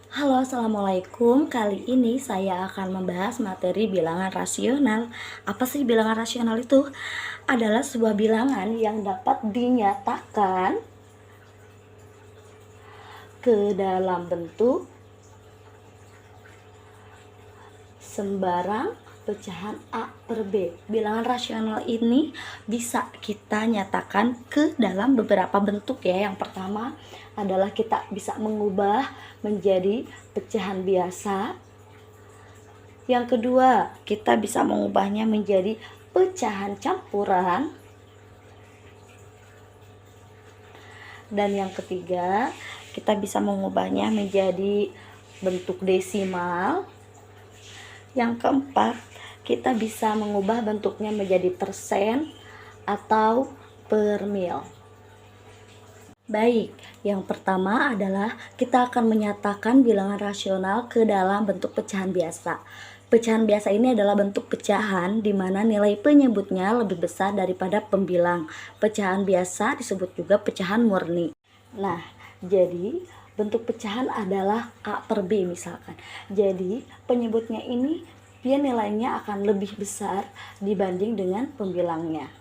Halo, assalamualaikum. Kali ini saya akan membahas materi bilangan rasional. Apa sih bilangan rasional itu? Adalah sebuah bilangan yang dapat dinyatakan ke dalam bentuk sembarang pecahan A per B. Bilangan rasional ini bisa kita nyatakan ke dalam beberapa bentuk ya. Yang pertama adalah kita bisa mengubah menjadi pecahan biasa. Yang kedua, kita bisa mengubahnya menjadi pecahan campuran. Dan yang ketiga, kita bisa mengubahnya menjadi bentuk desimal. Yang keempat, kita bisa mengubah bentuknya menjadi persen atau per mil. Baik, yang pertama adalah kita akan menyatakan bilangan rasional ke dalam bentuk pecahan biasa. Pecahan biasa ini adalah bentuk pecahan di mana nilai penyebutnya lebih besar daripada pembilang. Pecahan biasa disebut juga pecahan murni. Nah, jadi bentuk pecahan adalah A per B misalkan. Jadi penyebutnya ini dia nilainya akan lebih besar dibanding dengan pembilangnya.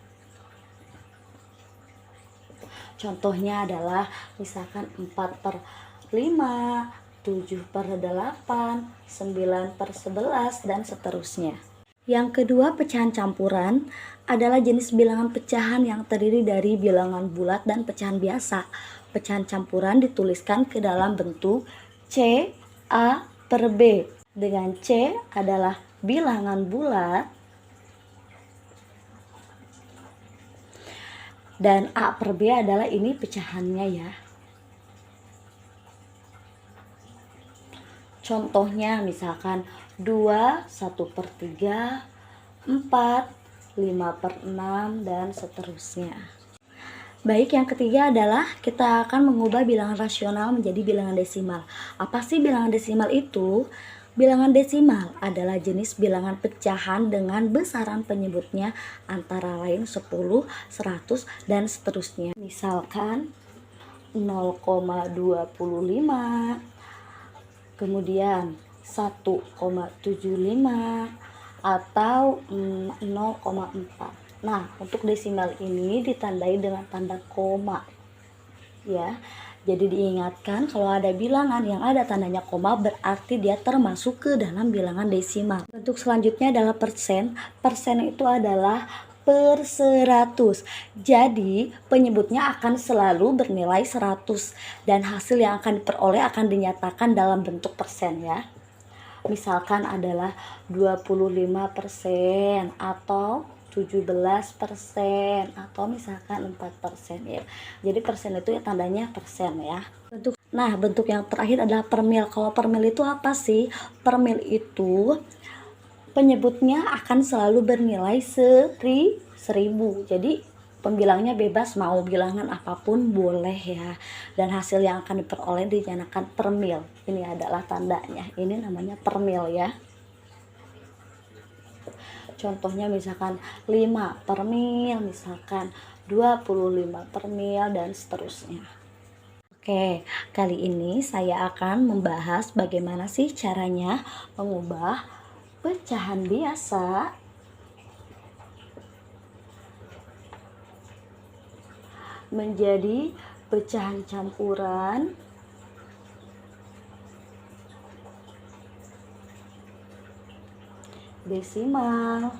Contohnya adalah misalkan 4 per 5, 7 per 8, 9 per 11, dan seterusnya. Yang kedua, pecahan campuran adalah jenis bilangan pecahan yang terdiri dari bilangan bulat dan pecahan biasa. Pecahan campuran dituliskan ke dalam bentuk C A per B. Dengan C adalah bilangan bulat dan A per B adalah ini pecahannya ya. Contohnya misalkan 2, 1 per 3, 4, 5 per 6, dan seterusnya. Baik, yang ketiga adalah kita akan mengubah bilangan rasional menjadi bilangan desimal. Apa sih bilangan desimal itu? Bilangan desimal adalah jenis bilangan pecahan dengan besaran penyebutnya antara lain 10, 100, dan seterusnya. Misalkan 0,25, kemudian 1,75, atau 0,4. Nah, untuk desimal ini ditandai dengan tanda koma ya. Jadi diingatkan kalau ada bilangan yang ada tandanya koma berarti dia termasuk ke dalam bilangan desimal. Bentuk selanjutnya adalah persen. Persen itu adalah per 100. Jadi penyebutnya akan selalu bernilai 100 dan hasil yang akan diperoleh akan dinyatakan dalam bentuk persen ya. Misalkan adalah 25% atau 17% atau misalkan 4% ya. Jadi persen itu ya tandanya persen ya. Bentuk yang terakhir adalah per mil. Kalau per mil itu apa sih? Per mil itu penyebutnya akan selalu bernilai 1000. Jadi pembilangnya bebas, mau bilangan apapun boleh ya. Dan hasil yang akan diperoleh dinyatakan per mil. Ini adalah tandanya. Ini namanya per mil ya. Contohnya misalkan 5 per mil, misalkan 25 per mil, dan seterusnya. Oke, kali ini saya akan membahas bagaimana sih caranya mengubah pecahan biasa menjadi pecahan campuran desimal,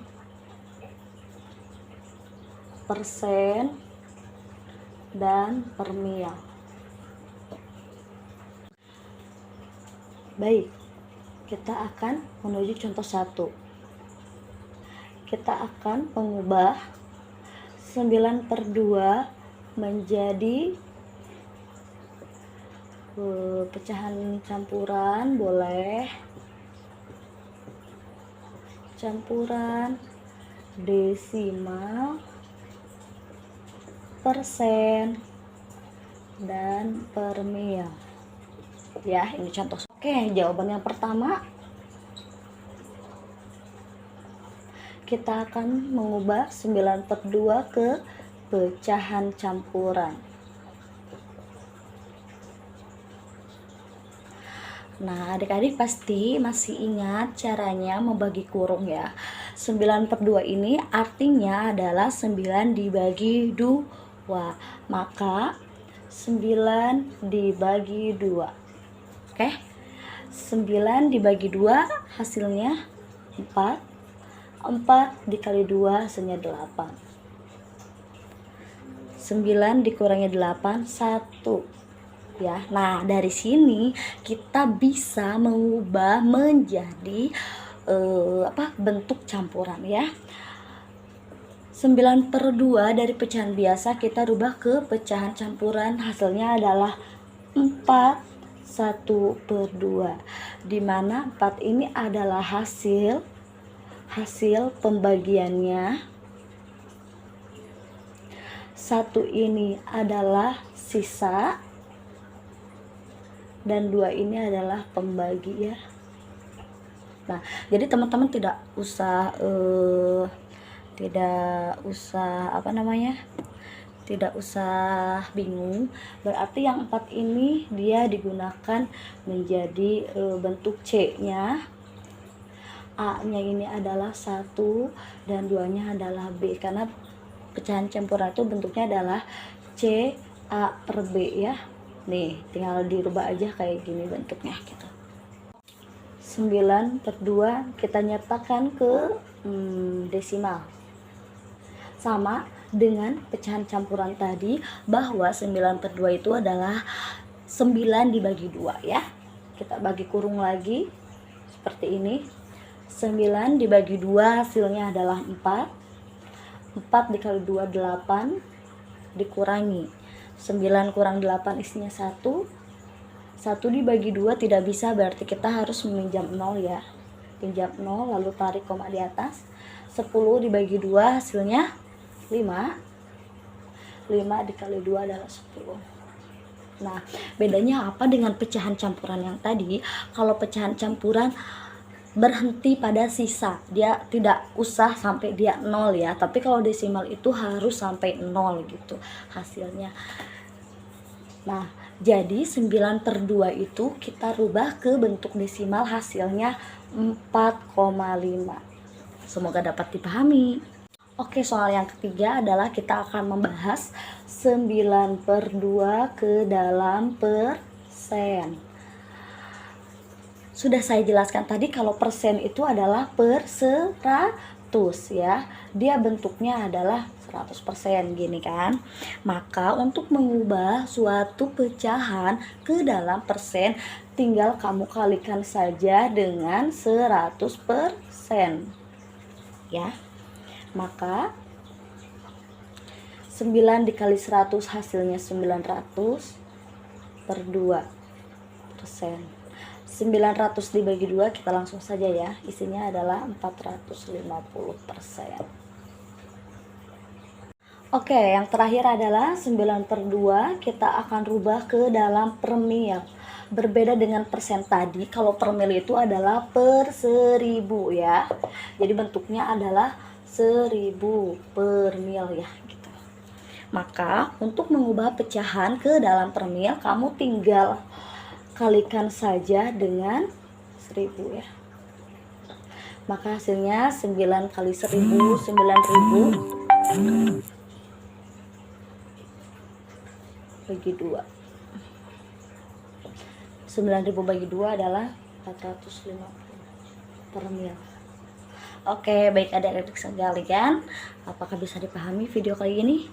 persen, dan per mil. Baik, kita akan menuju contoh 1. Kita akan mengubah 9 per 2 menjadi pecahan campuran, boleh campuran desimal, persen, dan per mil ya. Ini contoh. Oke, jawaban yang pertama kita akan mengubah 9 per 2 ke pecahan campuran. Nah, adik-adik pasti masih ingat caranya membagi kurung ya. 9/2 ini artinya adalah 9 dibagi 2. Maka 9 dibagi 2. Oke. 9 dibagi 2 hasilnya 4. 4 dikali 2 hasilnya 8. 9 dikurangi 8, 1. Ya. Nah, dari sini kita bisa mengubah menjadi bentuk campuran ya. 9/2 dari pecahan biasa kita rubah ke pecahan campuran, hasilnya adalah 4 1/2, dimana 4 ini adalah hasil pembagiannya, 1 ini adalah sisa, dan 2 ini adalah pembagi ya. Nah, jadi teman-teman tidak usah tidak usah bingung. Berarti yang 4 ini dia digunakan menjadi bentuk C-nya. A-nya ini adalah 1 dan 2-nya adalah B, karena pecahan campuran itu bentuknya adalah C A per B ya. Nih, tinggal dirubah aja kayak gini bentuknya gitu. 9/2 kita nyatakan ke desimal. Sama dengan pecahan campuran tadi, bahwa 9/2 itu adalah 9 dibagi 2 ya. Kita bagi kurung lagi seperti ini. 9 dibagi 2 hasilnya adalah 4. 4 dikali 2 8, dikurangi 9 kurang 8 isinya 1. 1 dibagi 2 tidak bisa, berarti kita harus meminjam 0 ya. Pinjam 0 lalu tarik koma di atas. 10 dibagi 2 hasilnya 5. 5 dikali 2 adalah 10. Nah, bedanya apa dengan pecahan campuran yang tadi? Kalau pecahan campuran berhenti pada sisa, dia tidak usah sampai dia 0 ya. Tapi kalau desimal itu harus sampai 0 gitu hasilnya. Nah, jadi 9/2 itu kita rubah ke bentuk desimal, hasilnya 4,5. Semoga dapat dipahami. Oke, soal yang ketiga adalah kita akan membahas 9/2 ke dalam persen. Sudah saya jelaskan tadi kalau persen itu adalah per 100 ya. Dia bentuknya adalah 100% gini kan. Maka untuk mengubah suatu pecahan ke dalam persen, tinggal kamu kalikan saja dengan 100% ya. Maka 9 dikali 100 hasilnya 900 per 2%. 900 dibagi 2 kita langsung saja ya, isinya adalah 450%. Oke, yang terakhir adalah 9/2 kita akan rubah ke dalam per mil. Berbeda dengan persen tadi, kalau per mil itu adalah per 1000 ya. Jadi bentuknya adalah 1000 per mil ya gitu. Maka untuk mengubah pecahan ke dalam per mil, kamu tinggal kalikan saja dengan 1000 ya. Maka hasilnya 9 kali 1000, 9000 bagi 2. 9000 bagi 2 adalah 450 per mil. Oke, baik adik-adik sekalian, apakah bisa dipahami video kali ini?